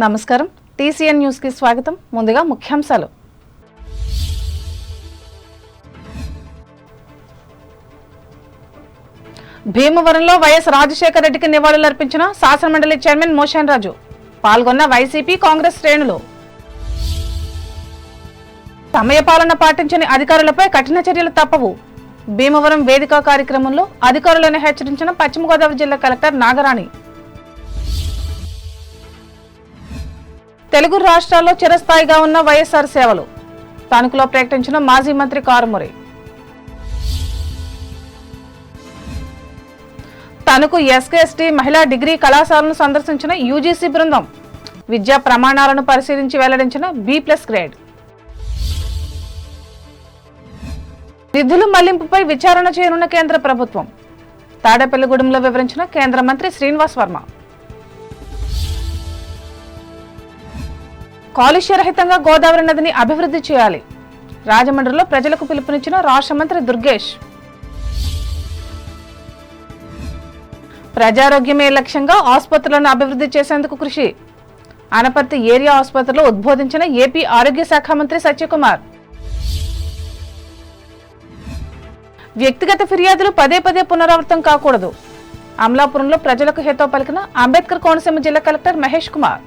నమస్కారం TCN news కి స్వాగతం. ముందుగా ముఖ్యాంశాలు. భీమవరంలో వైఎస్ రాజశేఖర రెడ్డికి నివాళులర్పించిన శాసనమండలి చైర్మన్ మోషన్ రాజు. పాల్గొన్న వైసీపీ కాంగ్రెస్ శ్రేణులు. సమయపాలన పాటించని అధికారులపై కఠిన చర్యలు తప్పవు. భీమవరం వేదిక కార్యక్రమంలో అధికారులను హెచ్చరించిన పశ్చిమ గోదావరి జిల్లా కలెక్టర్ నాగరాణి. తెలుగు రాష్ట్రాల్లో చిరస్థాయిగా ఉన్న వైఎస్ఆర్ సేవలు తణుకులో ప్రకటించిన మాజీ మంత్రి కారుమూరి. తణుకు ఎస్కేఎస్టీ మహిళా డిగ్రీ కళాశాలను సందర్శించిన యూజీసీ బృందం. విద్యా ప్రమాణాలను పరిశీలించి వెల్లడించిన B+ గ్రేడ్. నిధుల మళ్లింపుపై విచారణ చేయనున్న కేంద్ర ప్రభుత్వం. తాడేపల్లిగూడెంలో వివరించిన కేంద్ర మంత్రి శ్రీనివాస్ వర్మ. కాలుష్యరహితంగా గోదావరి నదిని అభివృద్ధి చేయాలి. రాజమండ్రిలో ప్రజలకు పిలుపునిచ్చిన రాష్ట్ర మంత్రి దుర్గేష్. ప్రజారోగ్యమే లక్ష్యంగా ఆసుపత్రులను అభివృద్ధి చేసేందుకు కృషి. అనపర్తి ఏరియా ఆసుపత్రిలో ఉద్బోధించిన ఏపీ ఆరోగ్య శాఖ మంత్రి సత్యకుమార్. వ్యక్తిగత ఫిర్యాదులు పదే పునరావృతం కాకూడదు. అమలాపురంలో ప్రజలకు హితవు పలికిన అంబేద్కర్ కోనసీమ జిల్లా కలెక్టర్ మహేష్ కుమార్.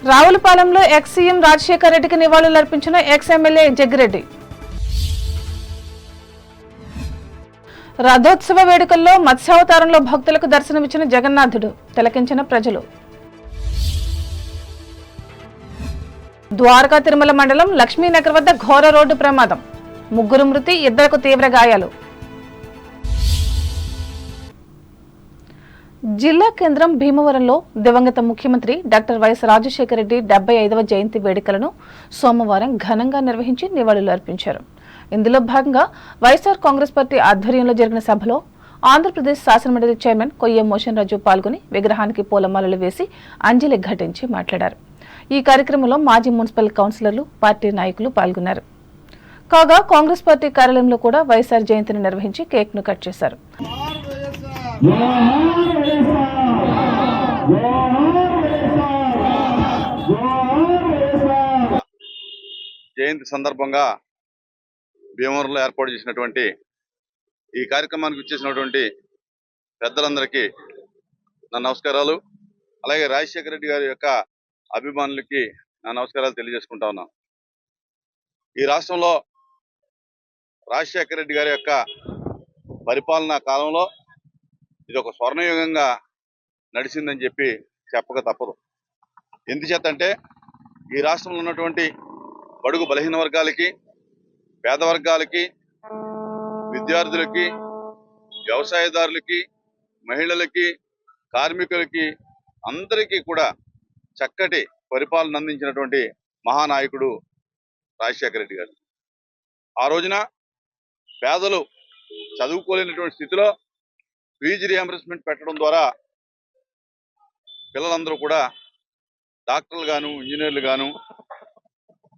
రావులపాలెంలో ఎక్స్ సీఎం రాజశేఖర రెడ్డికి నివాళులర్పించిన ఎక్స్ ఎమ్మెల్యే జగ్గిరెడ్డి. రథోత్సవ వేడుకల్లో మత్స్యావతారంలో భక్తులకు దర్శనమిచ్చిన జగన్నాథుడు. తిలకించిన ప్రజలు. ద్వారకా తిరుమల మండలం లక్ష్మీనగర్ వద్ద ఘోర రోడ్డు ప్రమాదం. 3 మృతి, 2 తీవ్ర గాయాలు. జిల్లా కేంద్రం భీమవరంలో దివంగత ముఖ్యమంత్రి డాక్టర్ వైఎస్ రాజశేఖర రెడ్డి 75వ జయంతి వేడుకలను సోమవారం ఘనంగా నిర్వహించి నివాళులు అర్పించారు. ఇందులో భాగంగా వైఎస్ఆర్ కాంగ్రెస్ పార్టీ ఆధ్వర్యంలో జరిగిన సభలో ఆంధ్రప్రదేశ్ శాసనమండలి చైర్మన్ కొయ్యం మోషన్ రాజు పాల్గొని విగ్రహానికి పూలమాలలు వేసి అంజలి ఘటించి మాట్లాడారు. ఈ కార్యక్రమంలో మాజీ మున్సిపల్ కౌన్సిలర్లు, పార్టీ నాయకులు పాల్గొన్నారు. కాగా కాంగ్రెస్ పార్టీ కార్యాలయంలో కూడా వైఎస్ఆర్ జయంతిని నిర్వహించి కేక్ ను కట్ చేశారు. జయంతి సందర్భంగా భీమవరంలో ఏర్పాటు చేసినటువంటి ఈ కార్యక్రమానికి వచ్చేసినటువంటి పెద్దలందరికీ నా నమస్కారాలు. అలాగే రాజశేఖర రెడ్డి గారి యొక్క అభిమానులకి నా నమస్కారాలు తెలియజేసుకుంటా ఉన్నాను. ఈ రాష్ట్రంలో రాజశేఖర రెడ్డి గారి యొక్క పరిపాలనా కాలంలో ఇది ఒక స్వర్ణయుగంగా నడిచిందని చెప్పి చెప్పక తప్పదు. ఎందుచేతంటే ఈ రాష్ట్రంలో ఉన్నటువంటి బడుగు బలహీన వర్గాలకి, పేద వర్గాలకి, విద్యార్థులకి, వ్యవసాయదారులకి, మహిళలకి, కార్మికులకి అందరికీ కూడా చక్కటి పరిపాలన అందించినటువంటి మహానాయకుడు రాజశేఖర రెడ్డి గారు. ఆ రోజున పేదలు చదువుకోలేనటువంటి స్థితిలో ఫీజు రియంబర్స్మెంట్ పెట్టడం ద్వారా పిల్లలందరూ కూడా డాక్టర్లు గాను, ఇంజనీర్లు గాను,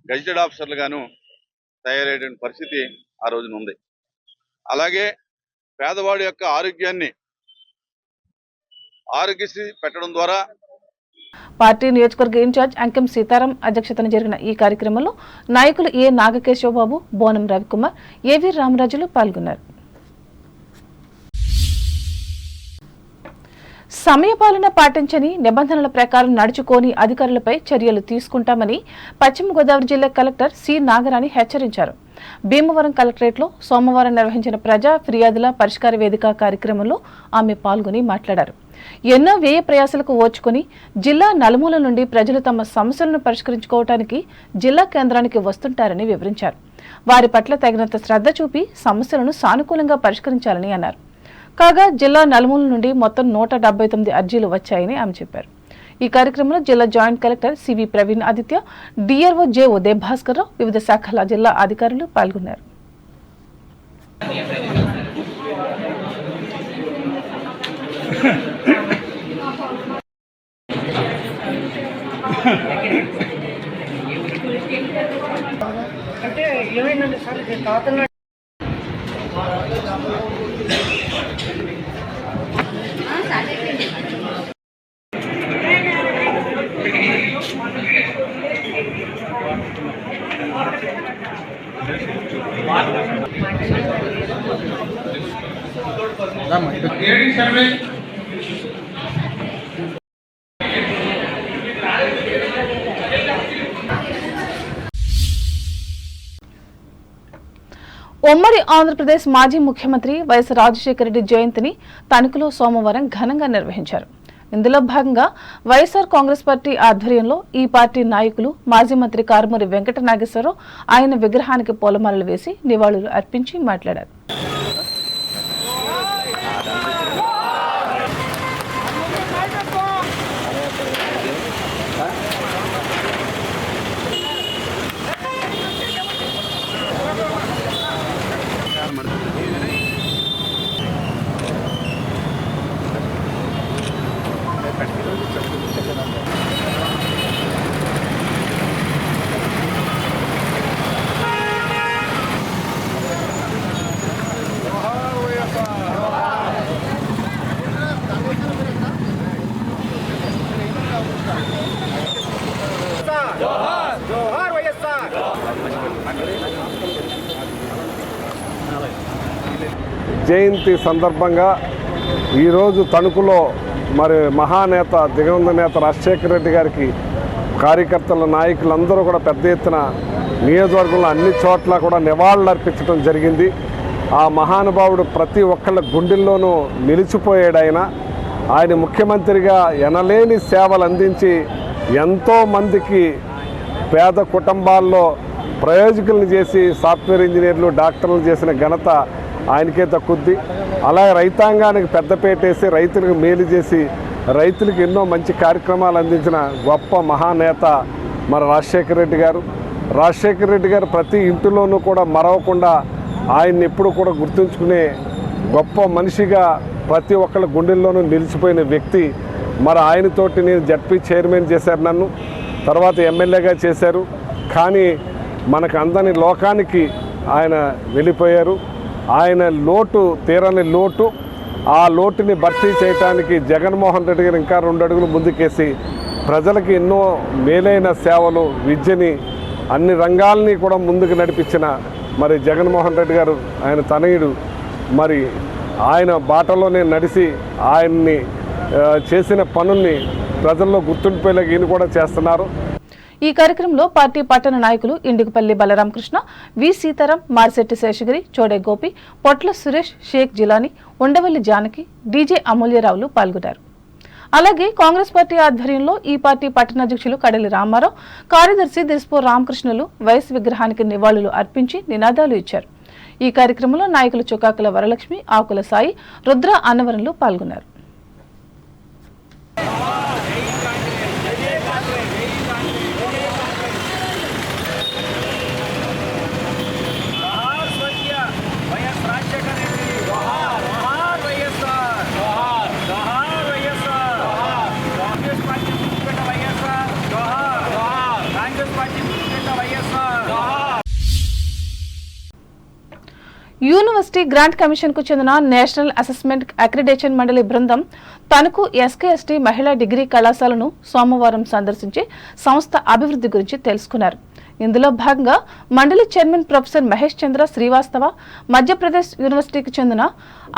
గెజిటెడ్ ఆఫీసర్లు గాను తయారయ్యేటువంటి పరిస్థితి ఆ రోజున ఉంది. అలాగే పేదవాడి యొక్క ఆరోగ్యాన్ని ఆరోగ్యశ్రీ పెట్టడం ద్వారా పార్టీ నియోజకవర్గ ఇన్ఛార్జ్ అంకెం సీతారాం అధ్యక్షతన జరిగిన ఈ కార్యక్రమంలో నాయకులు ఏ నాగకేశవబాబు, బోనం రవికుమార్, ఏవి రామరాజులు పాల్గొన్నారు. సమయపాలన పాటించని, నిబంధనల ప్రకారం నడుచుకోని అధికారులపై చర్యలు తీసుకుంటామని పశ్చిమ గోదావరి జిల్లా కలెక్టర్ సి నాగరాణి హెచ్చరించారు. భీమవరం కలెక్టరేట్లో సోమవారం నిర్వహించిన ప్రజా ఫిర్యాదుల పరిష్కార వేదిక కార్యక్రమంలో ఆమె పాల్గొని మాట్లాడారు. ఎన్నో వ్యయ ప్రయాసాలకు ఓర్చుకుని జిల్లా నలుమూల నుండి ప్రజలు తమ సమస్యలను పరిష్కరించుకోవడానికి జిల్లా కేంద్రానికి వస్తుంటారని వివరించారు. వారి పట్ల తగినంత శ్రద్ధ చూపి సమస్యలను సానుకూలంగా పరిష్కరించాలని అన్నారు. కాగా జిల్లా నలుమూల నుండి మొత్తం 179 అర్జీలు వచ్చాయని ఆమె చెప్పారు. ఈ కార్యక్రమంలో జిల్లా joint collector CV Praveen Aditya, DRO J Uday Bhaskar Rao, వివిధ శాఖల జిల్లా అధికారులు పాల్గొన్నారు. అంటే ఏమైందంటే సార్ తాతన్న ఉమ్మడి ఆంధ్రప్రదేశ్ మాజీ ముఖ్యమంత్రి వైఎస్ రాజశేఖర రెడ్డి జయంతిని తణుకులో సోమవారం ఘనంగా నిర్వహించారు. ఇందులో భాగంగా వైఎస్ఆర్ కాంగ్రెస్ పార్టీ ఆధ్వర్యంలో ఈ పార్టీ నాయకులు మాజీ మంత్రి కారుమూరి వెంకట నాగేశ్వరరావు ఆయన విగ్రహానికి పూలమాలలు వేసి నివాళులు అర్పించి మాట్లాడారు. జయంతి సందర్భంగా ఈరోజు తణుకులో మరి మహానేత దివంగత నేత రాజశేఖర రెడ్డి గారికి కార్యకర్తల నాయకులందరూ కూడా పెద్ద ఎత్తున నియోజకవర్గంలో అన్ని చోట్ల కూడా నివాళులు అర్పించడం జరిగింది. ఆ మహానుభావుడు ప్రతి ఒక్కళ్ళ గుండెల్లోనూ నిలిచిపోయాడు. ఆయన ముఖ్యమంత్రిగా ఎనలేని సేవలు అందించి ఎంతోమందికి పేద కుటుంబాల్లో ప్రయోజకులను చేసి సాఫ్ట్వేర్ ఇంజనీర్లు డాక్టర్లు చేసిన ఘనత ఆయనకే దక్కుద్ది. అలాగే రైతాంగానికి పెద్దపేటేసి రైతులకు మేలు చేసి రైతులకు ఎన్నో మంచి కార్యక్రమాలు అందించిన గొప్ప మహానేత మన రాజశేఖర రెడ్డి గారు. రాజశేఖర రెడ్డి గారు ప్రతి ఇంటిలోనూ కూడా మరవకుండా ఆయన్ని ఎప్పుడు కూడా గుర్తుంచుకునే గొప్ప మనిషిగా ప్రతి ఒక్కళ్ళ గుండెల్లోనూ నిలిచిపోయిన వ్యక్తి. మరి ఆయనతోటి నేను జడ్పీ చైర్మన్ చేశారు, నన్ను తర్వాత ఎమ్మెల్యేగా చేశారు. కానీ మనకు అందని లోకానికి ఆయన వెళ్ళిపోయారు. ఆయన లోటు తీరని లోటు, ఆ లోటుని భర్తీ చేయడానికి జగన్మోహన్ రెడ్డి గారు ఇంకా 2 అడుగులు ముందుకేసి ప్రజలకు ఎన్నో మేలైన సేవలు, విద్యని, అన్ని రంగాల్ని కూడా ముందుకు నడిపించిన మరి జగన్మోహన్ రెడ్డి గారు ఆయన తనయుడు. మరి ఆయన బాటలోనే నడిచి ఆయన్ని చేసిన పనుల్ని ప్రజల్లో గుర్తుండిపోయేలాగా ఈయన కూడా చేస్తున్నారు. ఈ కార్యక్రమంలో పార్టీ పట్టణ నాయకులు ఇండుకుపల్లి బలరామకృష్ణ, వి సీతారాం, మార్శెట్టి శేషగిరి, చోడే గోపి, పొట్ల సురేష్, షేక్ జిలానీ, ఉండవల్లి జానకి, డీజే అమూల్యరావులు పాల్గొన్నారు. అలాగే కాంగ్రెస్ పార్టీ ఆధ్వర్యంలో ఈ పార్టీ పట్టణాధ్యక్షులు కడలి రామారావు, కార్యదర్శి దిస్పో రామకృష్ణులు వైఎస్ విగ్రహానికి నివాళులు అర్పించి నినాదాలు ఇచ్చారు. ఈ కార్యక్రమంలో నాయకులు చుకాకుల వరలక్ష్మి, ఆకుల సాయి, రుద్ర అన్నవరంలు పాల్గొన్నారు. యూనివర్సిటీ గ్రాంట్ కమిషన్ కు చెందిన నేషనల్ అసెస్మెంట్ అక్రిడేషన్ మండలి బృందం తణుకు ఎస్కేఎస్టీ మహిళా డిగ్రీ కళాశాలను సోమవారం సందర్శించి సంస్థ అభివృద్ధి గురించి తెలుసుకున్నారు. ఇందులో భాగంగా మండలి చైర్మన్ ప్రొఫెసర్ మహేష్ చంద్ర శ్రీవాస్తవ, మధ్యప్రదేశ్ యూనివర్సిటీకి చెందిన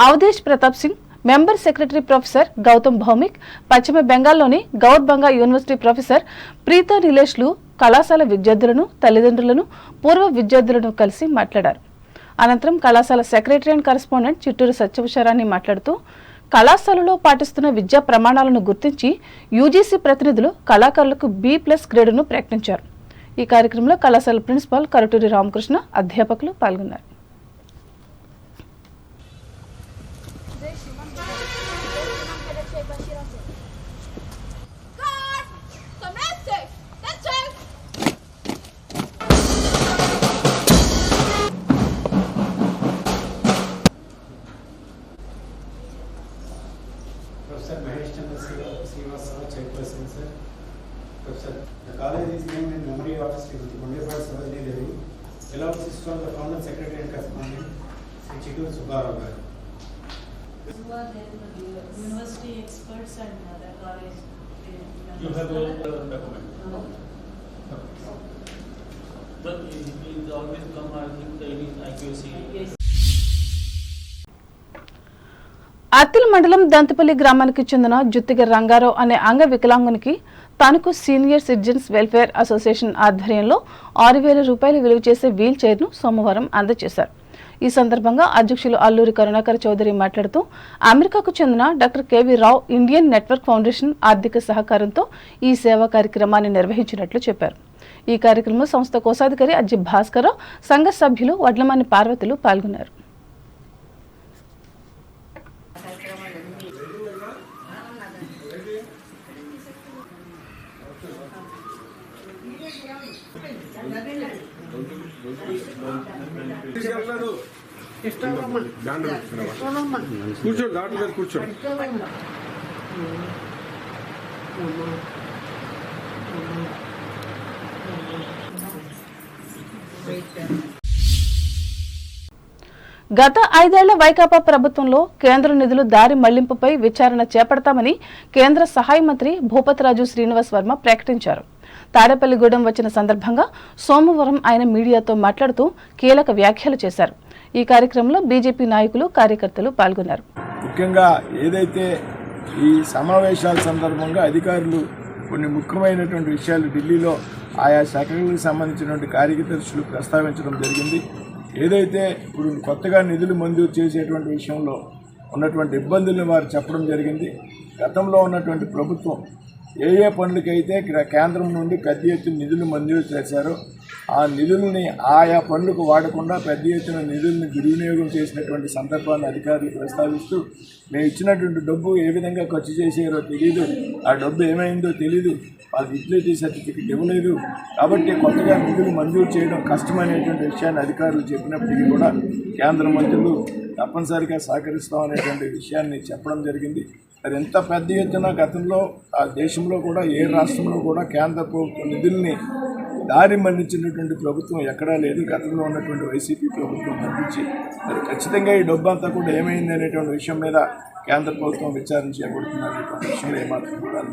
Awadhesh Pratap Singh, member secretary professor Gautam Bhowmik, పశ్చిమ బెంగాల్లోని గౌర్బంగా యూనివర్సిటీ ప్రొఫెసర్ ప్రీతా నిలేష్లు కళాశాల విద్యార్థులను, తల్లిదండ్రులను, పూర్వ విద్యార్థులను కలిసి మాట్లాడారు. అనంతరం కళాశాల సెక్రటరీ అండ్ కరెస్పాండెంట్ చిట్టూరు సత్యవశారాన్ని మాట్లాడుతూ కళాశాలలో పాటిస్తున్న విద్యా ప్రమాణాలను గుర్తించి యూజీసీ ప్రతినిధులు కళాకారులకు B+ గ్రేడును ప్రకటించారు. ఈ కార్యక్రమంలో కళాశాల ప్రిన్సిపాల్ కరటూరి రామకృష్ణ, అధ్యాపకులు పాల్గొన్నారు. Professor Mahesh Chandra Srivastava, Chairperson, sir. Professor, the college is named in memory of Srimati Mangalwadi Sarojini Devi, beloved sister of the founder, secretary and correspondent, Sri Chittoor Subbarao garu. Who are there, the university experts and the college? You have a document. No. But it always come, I think, the accuracy. Yes. Attili మండలం దంతపల్లి గ్రామానికి చెందిన జుత్తిగ రంగారావు అనే అంగ వికలాంగునికి తనకు senior citizens welfare association ఆధ్వర్యంలో 6,000 రూపాయలు విలువ చేసే వీల్ చైర్ను సోమవారం అందజేశారు. ఈ సందర్భంగా అధ్యక్షులు అల్లూరి కరుణాకర్ చౌదరి మాట్లాడుతూ అమెరికాకు చెందిన డాక్టర్ కేవీ రావు ఇండియన్ నెట్వర్క్ ఫౌండేషన్ ఆర్థిక సహకారంతో ఈ సేవా కార్యక్రమాన్ని నిర్వహించినట్లు చెప్పారు. ఈ కార్యక్రమంలో సంస్థ కోశాధికారి అజ్జి భాస్కర్, సంఘ సభ్యులు వడ్లమాని పార్వతులు పాల్గొన్నారు. కూర్చోండి, డాక్టర్ గారు కూర్చోండి. గత 5 ఏళ్ల వైకాపా ప్రభుత్వంలో కేంద్ర నిధులు దారి మళ్లింపుపై విచారణ చేపడతామని కేంద్ర సహాయ మంత్రి భూపతిరాజు శ్రీనివాస్ వర్మ ప్రకటించారు. తాడేపల్లిగూడెం వచ్చిన సందర్భంగా సోమవారం ఆయన మీడియాతో మాట్లాడుతూ కీలక వ్యాఖ్యలు చేశారు. ఈ కార్యక్రమంలో బీజేపీ నాయకులు, కార్యకర్తలు పాల్గొన్నారు. ముఖ్యంగా ఏదైతే ఈ సమావేశాల సందర్భంగా అధికారులు కొన్ని ముఖ్యమైనటువంటి విషయాలు ఢిల్లీలో ఆయా శాఖలకు సంబంధించినటువంటి కార్యదర్శులు ప్రస్తావించడం జరిగింది. ఏదైతే ఇప్పుడు కొత్తగా నిధులు మంజూరు చేసేటువంటి విషయంలో ఉన్నటువంటి ఇబ్బందులను వారు చెప్పడం జరిగింది. గతంలో ఉన్నటువంటి ప్రభుత్వం ఏ పనులకైతే కేంద్రం నుండి పెద్ద ఎత్తున నిధులు మంజూరు చేశారో ఆ నిధులని ఆయా పనులకు వాడకుండా పెద్ద ఎత్తున నిధులను దుర్వినియోగం చేసినటువంటి సందర్భాన్ని అధికారులు ప్రస్తావిస్తూ మేము ఇచ్చినటువంటి డబ్బు ఏ విధంగా ఖర్చు చేసారో తెలియదు, ఆ డబ్బు ఏమైందో తెలీదు, వాళ్ళకి యుటిలిటీ సర్టిఫికెట్ ఇవ్వలేదు, కాబట్టి కొత్తగా నిధులు మంజూరు చేయడం కష్టమనేటువంటి విషయాన్ని అధికారులు చెప్పినప్పటికీ కూడా కేంద్ర మంత్రులు తప్పనిసరిగా సహకరిస్తామనేటువంటి విషయాన్ని చెప్పడం జరిగింది. మరి ఎంత పెద్ద ఎత్తున గతంలో ఆ దేశంలో కూడా ఏ రాష్ట్రంలో కూడా కేంద్ర ప్రభుత్వ నిధుల్ని దారి మళ్లించినటువంటి ప్రభుత్వం ఎక్కడా లేదు. గతంలో ఉన్నటువంటి వైసీపీ ప్రభుత్వం తప్పించి మరి ఖచ్చితంగా ఈ డబ్బు అంతా కూడా ఏమైంది అనేటువంటి విషయం మీద కేంద్ర ప్రభుత్వం విచారణ చేపడుతున్నటువంటి విషయం ఏమాత్రం కూడా.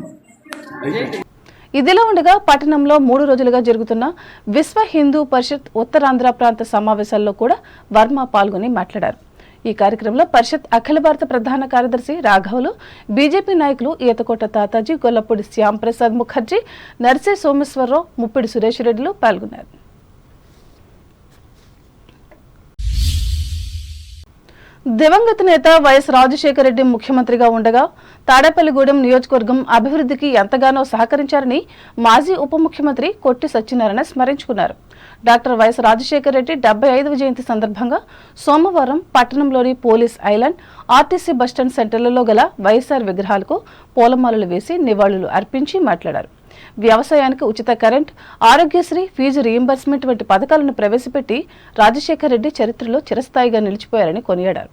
ఇదిలా ఉండగా పట్టణంలో 3 రోజులుగా జరుగుతున్న విశ్వ హిందూ పరిషత్ ఉత్తరాంధ్ర ప్రాంత సమావేశాల్లో కూడా వర్మ పాల్గొని మాట్లాడారు. ఈ కార్యక్రమంలో పరిషత్ అఖిల భారత ప్రధాన కార్యదర్శి రాఘవులు, బీజేపీ నాయకులు ఈతకోట తాతాజీ, గొల్లపూడి శ్యాంప్రసాద్ ముఖర్జీ, నర్సే సోమేశ్వరరావు, ముప్పిడి సురేష్ రెడ్డిలు పాల్గొన్నారు. దివంగత నేత వైఎస్ రాజశేఖర రెడ్డి ముఖ్యమంత్రిగా ఉండగా తాడేపల్లిగూడెం నియోజకవర్గం అభివృద్ధికి ఎంతగానో సహకరించారని మాజీ ఉప ముఖ్యమంత్రి కొట్టి సత్యనారాయణ స్మరించుకున్నారు. డాక్టర్ వైఎస్ రాజశేఖర రెడ్డి 75వ జయంతి సందర్భంగా సోమవారం పట్టణంలోని పోలీస్ ఐలాండ్, ఆర్టీసీ బస్టాండ్ సెంటర్లలో గల వైఎస్ఆర్ విగ్రహాలకు పూలమాలలు వేసి నివాళులు అర్పించి మాట్లాడారు. వ్యవసాయానికి ఉచిత కరెంట్, ఆరోగ్యశ్రీ, ఫీజు రీయింబర్స్మెంట్ వంటి పథకాలను ప్రవేశపెట్టి రాజశేఖర రెడ్డి చరిత్రలో చిరస్థాయిగా నిలిచిపోయారని కొనియాడారు.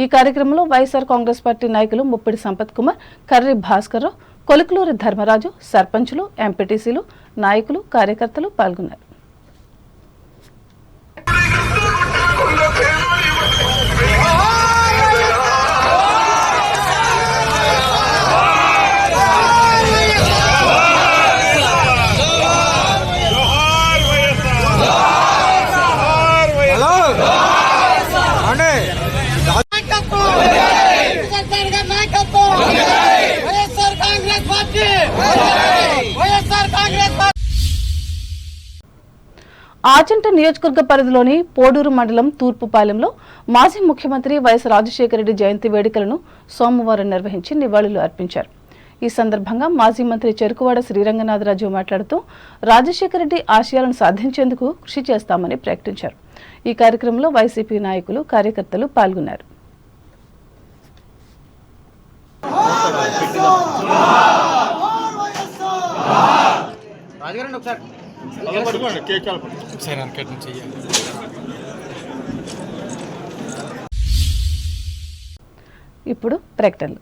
ఈ కార్యక్రమంలో వైఎస్ఆర్ కాంగ్రెస్ పార్టీ నాయకులు ముప్పిడి సంపత్ కుమార్, కర్రి భాస్కర్ రావు, కొలుకులూరి ధర్మరాజు, సర్పంచులు, ఎంపీటీసీలు, నాయకులు, కార్యకర్తలు పాల్గొన్నారు. ఆచంట నియోజకవర్గ పరిధిలోని పోడూరు మండలం తూర్పుపాలెంలో మాజీ ముఖ్యమంత్రి వైఎస్ రాజశేఖర రెడ్డి జయంతి వేడుకలను సోమవారం నిర్వహించి నివాళులు అర్పించారు. ఈ సందర్భంగా మాజీ మంత్రి చెరుకువాడ శ్రీరంగనాథరాజు మాట్లాడుతూ రాజశేఖర రెడ్డి ఆశయాలను సాధించేందుకు కృషి చేస్తామని ప్రకటించారు. ఈ కార్యక్రమంలో వైసీపీ నాయకులు, కార్యకర్తలు పాల్గొన్నారు. ఇప్పుడు ప్రకటనలు.